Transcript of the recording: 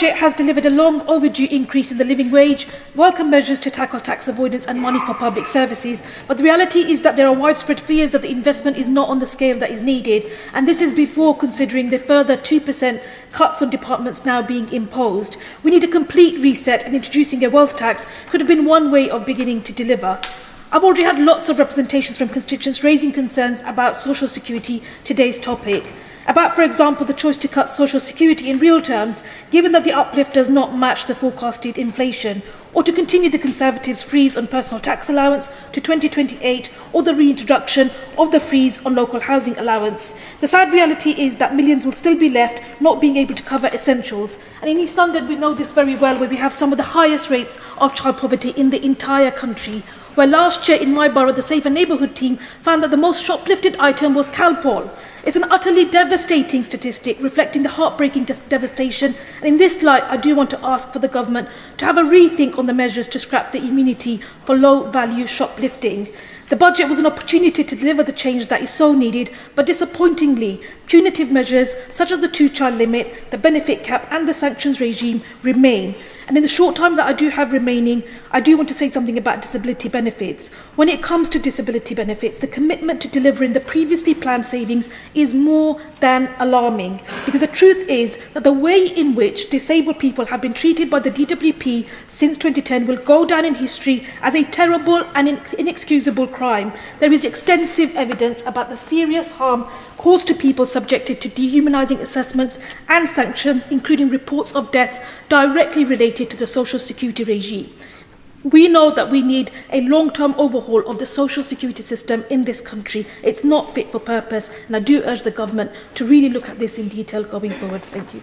It has delivered a long overdue increase in the living wage, welcome measures to tackle tax avoidance and money for public services, but the reality is that there are widespread fears that the investment is not on the scale that is needed, and this is before considering the further 2% cuts on departments now being imposed. We need a complete reset, and introducing a wealth tax could have been one way of beginning to deliver. I've already had lots of representations from constituents raising concerns about social security, today's topic. About, for example, the choice to cut social security in real terms, given that the uplift does not match the forecasted inflation, or to continue the Conservatives' freeze on personal tax allowance to 2028, or the reintroduction of the freeze on local housing allowance. The sad reality is that millions will still be left not being able to cover essentials. And in East London, we know this very well, where we have some of the highest rates of child poverty in the entire country. Where last year in my borough, the Safer Neighbourhood team found that the most shoplifted item was Calpol. It's an utterly devastating statistic, reflecting the heartbreaking devastation. And in this light, I do want to ask for the government to have a rethink on the measures to scrap the immunity for low-value shoplifting. The budget was an opportunity to deliver the change that is so needed, but disappointingly, punitive measures such as the 2-child limit, the benefit cap and the sanctions regime remain. And in the short time that I do have remaining, I do want to say something about disability benefits. When it comes to disability benefits, the commitment to delivering the previously planned savings is more than alarming, because the truth is that the way in which disabled people have been treated by the DWP since 2010 will go down in history as a terrible and inexcusable crime. There is extensive evidence about the serious harm caused to people subjected to dehumanising assessments and sanctions, including reports of deaths directly related to the social security regime. We know that we need a long-term overhaul of the social security system in this country. It's not fit for purpose, and I do urge the government to really look at this in detail going forward. Thank you.